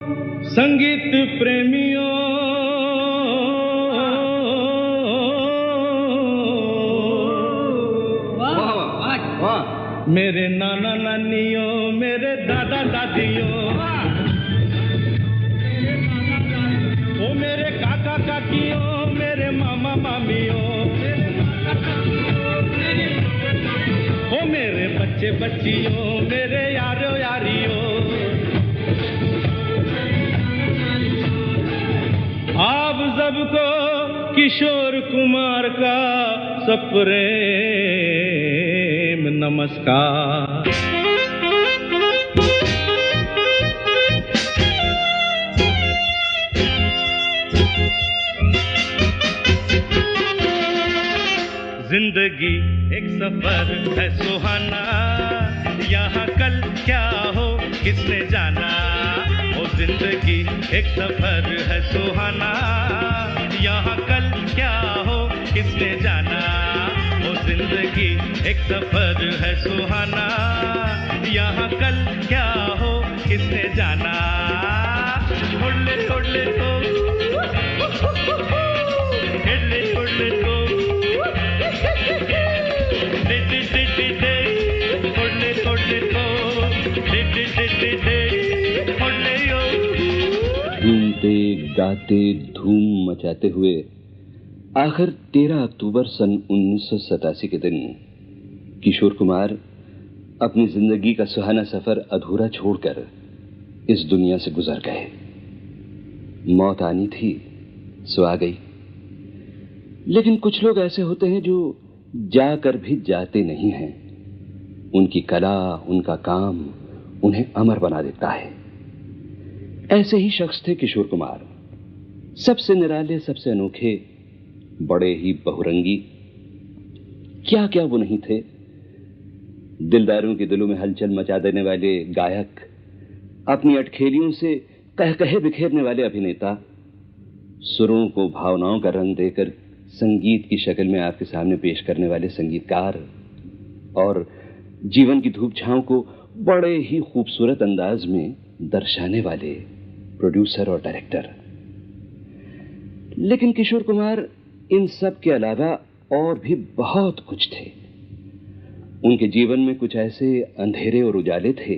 संगीत प्रेमियों, मेरे नाना नानियों, मेरे दादा दादियों, ओ मेरे काका काकियों, मेरे मामा मामियों, ओ मेरे बच्चे बच्चियों, मेरे यारों यारियों, आप सबको किशोर कुमार का सप्रेम नमस्कार। जिंदगी एक सफर है सुहाना, यहाँ कल क्या हो किसने जाना। ओ जिंदगी एक सफर है सुहाना, यहाँ कल क्या हो किसने जाना। ओ जिंदगी एक सफर है सुहाना, यहाँ कल क्या हो किसने जाना। उड़ले उड़ले को, उड़ले उड़ले को, झूमते गाते धूम मचाते हुए आखिर 13 अक्टूबर सन 1987 के दिन किशोर कुमार अपनी जिंदगी का सुहाना सफर अधूरा छोड़कर इस दुनिया से गुजर गए। मौत आनी थी सो आ गई, लेकिन कुछ लोग ऐसे होते हैं जो जाकर भी जाते नहीं हैं। उनकी कला, उनका काम उन्हें अमर बना देता है। ऐसे ही शख्स थे किशोर कुमार। सबसे निराले, सबसे अनोखे, बड़े ही बहुरंगी। क्या क्या वो नहीं थे। दिलदारों के दिलों में हलचल मचा देने वाले गायक, अपनी अटखेलियों से कह कहे बिखेरने वाले अभिनेता, सुरों को भावनाओं का रंग देकर संगीत की शक्ल में आपके सामने पेश करने वाले संगीतकार, और जीवन की धूप छांव को बड़े ही खूबसूरत अंदाज में दर्शाने वाले प्रोड्यूसर और डायरेक्टर। लेकिन किशोर कुमार इन सब के अलावा और भी बहुत कुछ थे। उनके जीवन में कुछ ऐसे अंधेरे और उजाले थे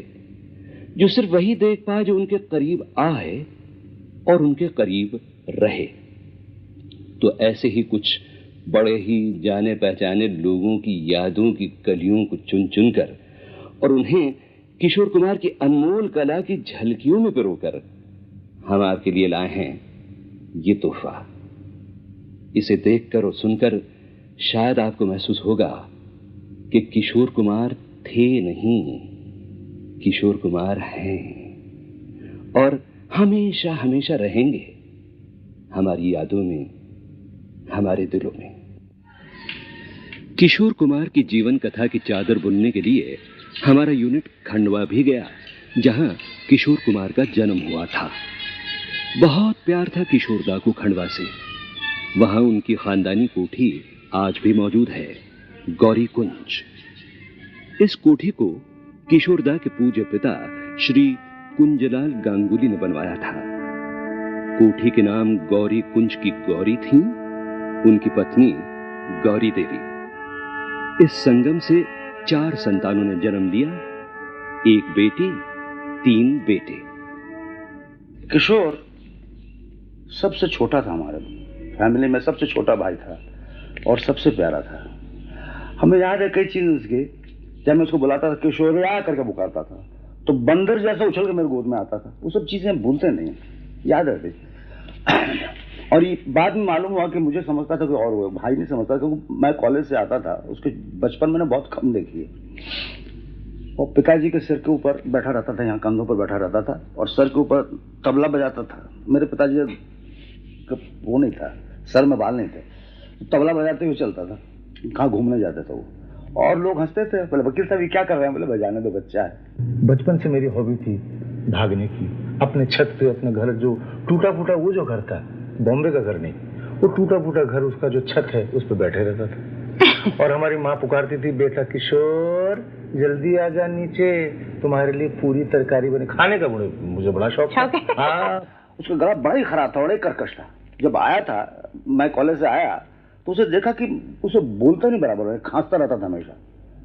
जो सिर्फ वही देख पाए जो उनके करीब आए और उनके करीब रहे। तो ऐसे ही कुछ बड़े ही जाने पहचाने लोगों की यादों की कलियों को चुन चुनकर और उन्हें किशोर कुमार की अनमोल कला की झलकियों में पिरोकर हम आपके लिए लाए हैं ये तोहफा। इसे देखकर और सुनकर शायद आपको महसूस होगा कि किशोर कुमार थे नहीं, किशोर कुमार हैं और हमेशा हमेशा रहेंगे हमारी यादों में, हमारे दिलों में। किशोर कुमार की जीवन कथा की चादर बुनने के लिए हमारा यूनिट खंडवा भी गया, जहां किशोर कुमार का जन्म हुआ था। बहुत प्यार था किशोरदा को खंडवा से। वहां उनकी खानदानी कोठी आज भी मौजूद है, गौरी कुंज। इस कोठी को किशोरदा के पूज्य पिता श्री कुंजलाल गांगुली ने बनवाया था। कोठी के नाम गौरी कुंज की गौरी थी, उनकी पत्नी गौरी देवी। इस संगम से 4 संतानों ने जन्म लिया, 1 बेटी 3 बेटे। किशोर सबसे छोटा था, हमारे फैमिली में सबसे छोटा भाई था और सबसे प्यारा था। हमें याद है कई चीजें उसके, जब मैं उसको बुलाता था किशोर या करके पुकारता था तो बंदर जैसा उछल के मेरे गोद में आता था। वो सब चीजें हम भूलते नहीं, याद रहती। और ये बाद में मालूम हुआ कि मुझे समझता था कि और वो भाई नहीं समझता, क्योंकि मैं कॉलेज से आता था, उसके बचपन मैंने बहुत कम देखी है। वो पिताजी के सिर के ऊपर बैठा रहता था, यहाँ कंधों पर बैठा रहता था और सर के ऊपर तबला बजाता था। मेरे पिताजी वो नहीं था, सर में बाल नहीं थे, तबला बजाते हुए चलता था। कहाँ घूमने जाते थे वो, और लोग हंसते थे, बोले वकील साहब ये क्या कर रहे हैं, बोले बजाने दो, बच्चा है। बचपन से मेरी हॉबी थी भागने की। अपने छत पे अपने घर, जो टूटा फूटा वो जो घर था, बॉम्बे का घर नहीं, वो टूटा फूटा घर, उसका जो छत है उस पर बैठे रहता था। और हमारी माँ पुकारती थी, बेटा किशोर जल्दी आ जा नीचे, तुम्हारे लिए पूरी तरकारी बने। खाने का मुझे बड़ा शौक था। हाँ, उसका गला बड़ा ही खराब था, बड़ा ही कर्कश था। जब आया था, मैं कॉलेज से आया तो उसे देखा कि उसे बोलता नहीं बराबर है, खांसता रहता था हमेशा।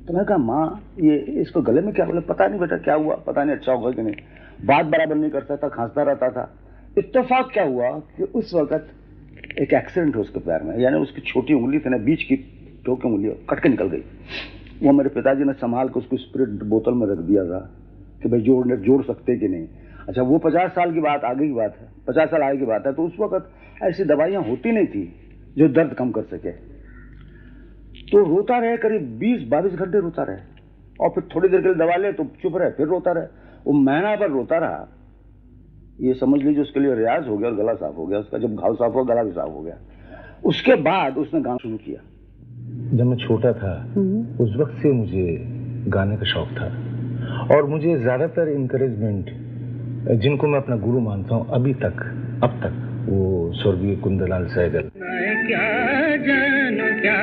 तो मैं कहा, माँ ये इसको गले में क्या? बोले पता नहीं बेटा क्या हुआ, पता नहीं अच्छा होगा कि नहीं, बात बराबर नहीं करता था, खांसता रहता था। इत्तेफाक क्या हुआ कि उस वक्त एक एक्सीडेंट हो उसके पैर में, यानी उसकी छोटी उंगली थी ना, बीच की टोक उंगली कट के निकल गई। वो मेरे पिताजी ने संभाल के उसको स्प्रिट बोतल में रख दिया था कि भाई जोड़ सकते कि नहीं। अच्छा, वो 50 साल की बात आगे की बात है, 50 साल आगे की बात है। तो उस वक्त ऐसी दवाइयां होती नहीं थी जो दर्द कम कर सके। तो रोता रहे, करीब 20-22 घंटे रोता रहे, और फिर थोड़ी देर के लिए दवा ले तो चुप रहे, फिर रोता रहे। वो महीना भर रोता रहा। ये समझ लीजिए उसके लिए रियाज हो गया और गला साफ हो गया उसका। जब घाव साफ हो गला भी साफ हो गया। उसके बाद उसने गाना शुरू किया। जब मैं छोटा था उस वक्त से मुझे गाने का शौक था, और मुझे ज्यादातर इंकरेजमेंट जिनको मैं अपना गुरु मानता हूँ अभी तक, अब तक, वो स्वर्गीय कुंदलाल सहगल। क्या जानू क्या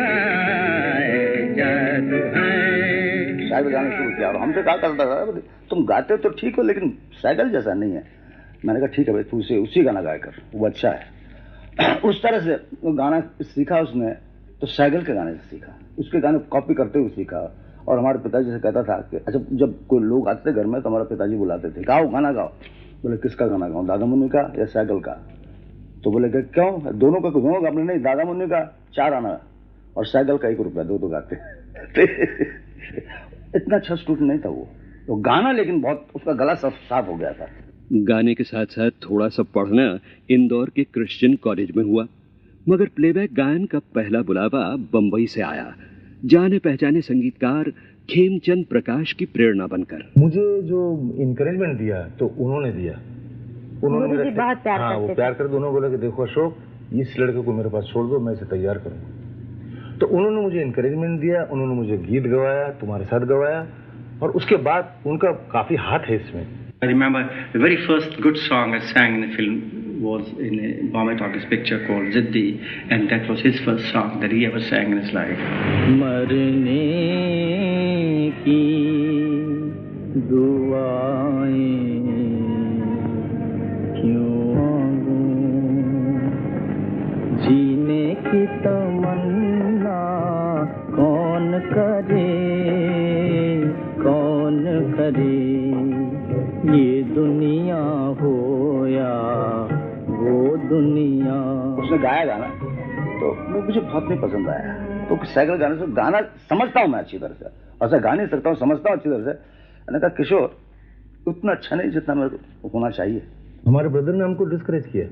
जादू है। सहगल गाना शुरू किया और हमसे कहा करता था, तुम गाते तो ठीक हो लेकिन सहगल जैसा नहीं है। मैंने कहा ठीक है भाई, तू उसी गाना गाया कर, वो अच्छा है। उस तरह से वो गाना सीखा उसने, तो सहगल के गाने से सीखा, उसके गाने कॉपी करते हुए सीखा। और हमारे पिताजी से कहता था कि अच्छा, जब कोई लोग आते थे घर में तो हमारे पिताजी बुलाते थे, गाओ गाना गाओ। बोले किसका गाना गाऊं, दादा मुन्नी का या सहगल का? तो बोले कि क्यों, दोनों का आपने? नहीं, दादा मुन्नी का 4 आना और सहगल का 1 रुपया, दो गाते। इतना अच्छा स्टूडेंट नहीं था वो, तो गाना लेकिन बहुत, उसका गला साफ हो गया था। गाने के साथ साथ थोड़ा सा पढ़ना इंदौर के क्रिश्चियन कॉलेज में हुआ, मगर प्लेबैक गायन का पहला बुलावा बंबई से आया, जाने पहचाने संगीतकार खेमचंद प्रकाश की प्रेरणा बनकर। मुझे जो इनकरेजमेंट दिया तो उन्होंने दिया, उन्होंने मेरा बहुत प्यार हाँ, वो प्यार कर दो। उन्होंने बोला कि देखो अशोक, इस लड़के को मेरे पास छोड़ दो, मैं इसे तैयार करूंगा। तो उन्होंने मुझे इनकरेजमेंट दिया, उन्होंने मुझे गीत गवाया, तुम्हारे साथ गवाया, और उसके बाद उनका काफी हाथ है इसमें। I remember the very first good song I sang in a film was in a Bombay Talkies picture called Ziddi, and that was his first song that he ever sang in his life. मरने की दुआएं क्यों मांगूं, जीने की तमन्ना कौन करे, कौन करे, ये दुनिया हो या वो दुनिया। उसने गाया गाना तो मुझे बहुत नहीं पसंद आया। तो सहगल गाने से गाना समझता हूँ मैं अच्छी तरह से, ऐसा गा नहीं सकता हूँ, समझता हूँ अच्छी तरह से। मैंने कहा किशोर उतना अच्छा नहीं जितना मेरे को होना चाहिए। हमारे ब्रदर ने हमको डिस्करेज किया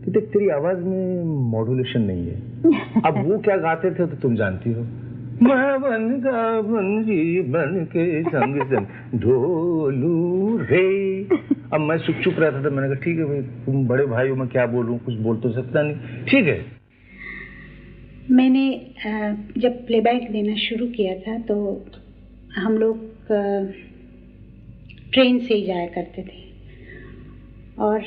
कि देख तेरी आवाज में मॉड्यूलेशन नहीं है। अब वो क्या गाते थे तो तुम जानती हो, मैं बन का बंजी बन के संग संग ढोलू रे। अब मैं चुप रहता था। मैंने कहा ठीक है भाई, तुम बड़े भाई हो, मैं क्या बोलूं, कुछ बोल तो सकता नहीं, ठीक है। मैंने जब प्लेबैक देना शुरू किया था तो हम लोग ट्रेन से ही जाया करते थे, और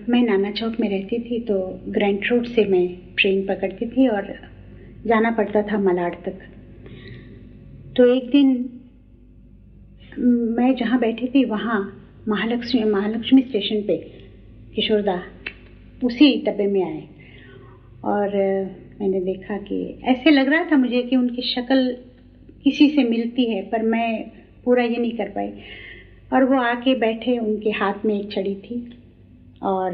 मैं नाना चौक में रहती थी तो ग्रैंड रोड से मैं ट्रेन पकड़ती थी और जाना पड़ता था मलाड तक। तो एक दिन मैं जहाँ बैठी थी वहाँ महालक्ष्मी स्टेशन पे किशोरदा उसी डब्बे में आए, और मैंने देखा कि ऐसे लग रहा था मुझे कि उनकी शक्ल किसी से मिलती है, पर मैं पूरा ये नहीं कर पाई। और वो आके बैठे, उनके हाथ में एक छड़ी थी और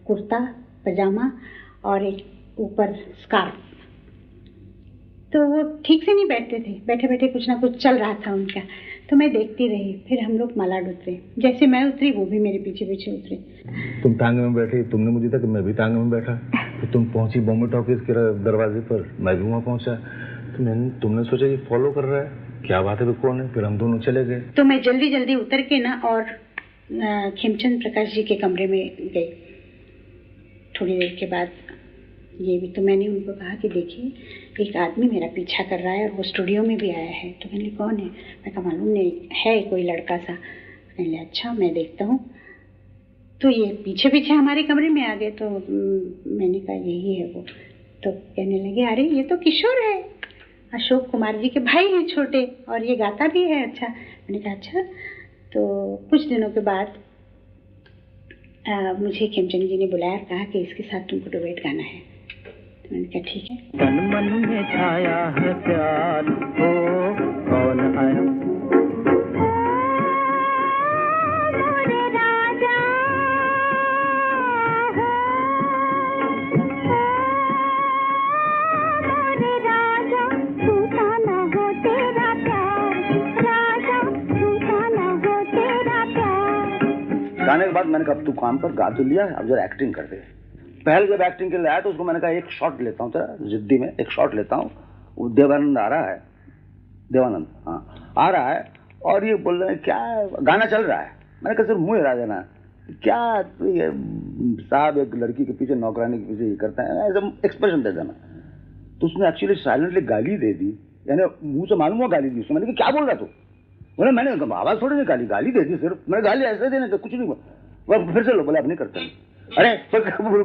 कुर्ता पजामा और एक ऊपर स्कार्फ। तो वो ठीक से नहीं बैठते थे, बैठे बैठे कुछ ना कुछ चल रहा था उनका। तो मैं देखती रही। फिर हम लोग मलाड उतरे, जैसे मैं उतरी वो भी मेरे पीछे पीछे उतरे। तुम टांगे में बैठी, तुमने मुझे था कि मैं भी टांगे में बैठा। तो तुम पहुंची बॉम्बे टॉकीज के दरवाजे पर, मैं भी वहाँ पहुंचा। तो तुमने सोचा ये फॉलो कर रहा है, क्या बात है, कौन है। फिर हम दोनों चले गए। तो मैं जल्दी जल्दी उतर के ना और खेमचंद प्रकाश जी के कमरे में गई। थोड़ी देर के बाद ये भी, तो मैंने उनको कहा कि देखिए एक आदमी मेरा पीछा कर रहा है और वो स्टूडियो में भी आया है। तो मैंने कौन है? मैं कहा मालूम नहीं है, कोई लड़का सा। मैंने अच्छा मैं देखता हूँ। तो ये पीछे पीछे हमारे कमरे में आ गए। तो मैंने कहा यही है वो। तो कहने लगे अरे ये तो किशोर है, अशोक कुमार जी के भाई हैं छोटे, और ये गाता भी है अच्छा। मैंने कहा अच्छा। तो कुछ दिनों के बाद मुझे खेमचंद जी ने बुलाया और कहा कि इसके साथ तुमको डुएट गाना है। तो मैंने कहा ठीक है। तन मन में छाया है प्यार, हो कौन आया? गाने के बाद मैंने कहा तू काम पर गा तो लिया, अब जरा एक्टिंग कर दे। पहले जब एक्टिंग के लिए आया तो उसको मैंने कहा एक शॉट लेता हूँ तेरा, जिद्दी में एक शॉट लेता हूँ। वो देवानंद आ रहा है, देवानंद हाँ आ रहा है, और ये बोल रहे हैं क्या गाना चल रहा है। मैंने कहा सिर्फ मुँह हिला देना, क्या तो ये साहब एक लड़की के पीछे नौकरानी के पीछे ये करता है, ऐसा एक्सप्रेशन दे देना। तो उसने एक्चुअली साइलेंटली गाली दे दी, यानी मुँह से मालूम हुआ गाली दी उसने। मैंने कहा क्या बोल रहा तू? बोले मैंने आवाज थोड़ी निकाली, गाली दे दी सिर्फ। मैंने गाली ऐसे देने तो कुछ नहीं बोला। फिर से लो बोले अब नहीं करते। अरे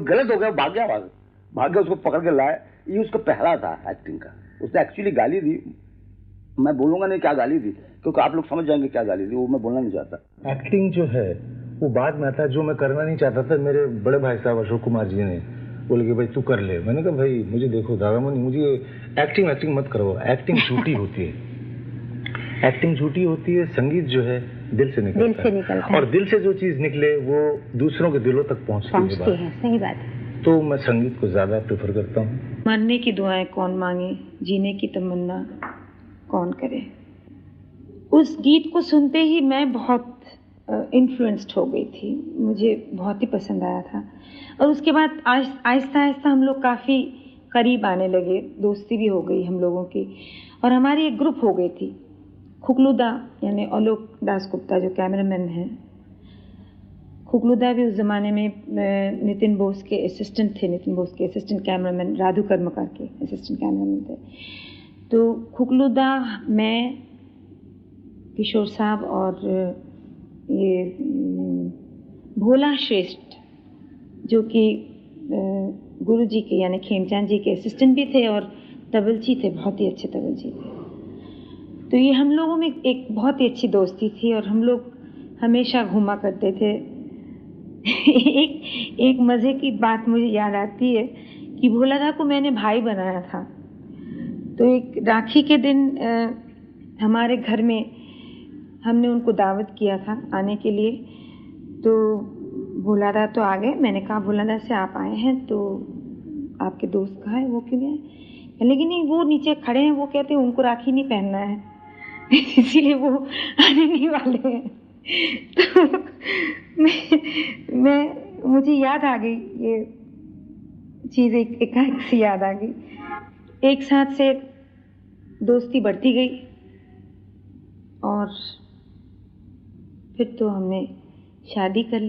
गलत हो गया, भाग गया, भाग गया, उसको पकड़ के लाए। ये उसका पहला था एक्टिंग का। उसने एक्चुअली गाली दी, मैं बोलूंगा नहीं क्या गाली दी, क्योंकि आप लोग समझ जाएंगे क्या गाली दी, वो मैं बोलना नहीं चाहता। एक्टिंग जो है वो बाद में आता, जो मैं करना नहीं चाहता था। मेरे बड़े भाई साहब अशोक कुमार जी ने बोले कि भाई तू कर ले। मैंने कहा भाई मुझे देखो दादामोनी, मुझे एक्टिंग मत करो, एक्टिंग झूठी होती है। एक्टिंग झूठी होती है, संगीत जो है दिल से निकलता है। और दिल से जो चीज निकले वो दूसरों के दिलों तक पहुंचती है। सही बात है। तो मैं संगीत को ज्यादा प्रेफर करता हूँ। मरने की दुआएं कौन मांगे, जीने की तमन्ना कौन करे। उस गीत को सुनते ही मैं बहुत इन्फ्लुएंस्ड हो गई थी, मुझे बहुत ही पसंद आया था। और उसके बाद आहिस्ता आहिस्ता हम लोग काफ़ी करीब आने लगे, दोस्ती भी हो गई हम लोगों की, और हमारी एक ग्रुप हो गई थी। खुकलुदा यानी आलोक दास गुप्ता जो कैमरामैन हैं, खुकलुदा भी उस ज़माने में नितिन बोस के असिस्टेंट थे, नितिन बोस के असिस्टेंट कैमरामैन, राधु कर्मकार के असिस्टेंट कैमरामैन थे। तो खुकलुदा, मैं, किशोर साहब और ये भोला श्रेष्ठ जो कि गुरु जी के यानी खेमचंद जी के असिस्टेंट भी थे और तबलची थे, बहुत ही अच्छे तबलची थे। तो ये हम लोगों में एक बहुत ही अच्छी दोस्ती थी और हम लोग हमेशा घूमा करते थे। एक मज़े की बात मुझे याद आती है कि भोलादा को मैंने भाई बनाया था। तो एक राखी के दिन हमारे घर में हमने उनको दावत किया था आने के लिए। तो भोलादा तो आ गए। मैंने कहा भोलादा से आप आए हैं तो आपके दोस्त कहाँ है, वो क्यों नहीं आए? लेकिन नहीं, वो नीचे खड़े हैं, वो कहते हैं उनको राखी नहीं पहनना है इसीलिए वो आने नहीं वाले हैं। तो मैं मुझे याद आ गई ये चीज़, एक सी याद आ गई। एक साथ से दोस्ती बढ़ती गई और फिर तो हमने शादी कर ली।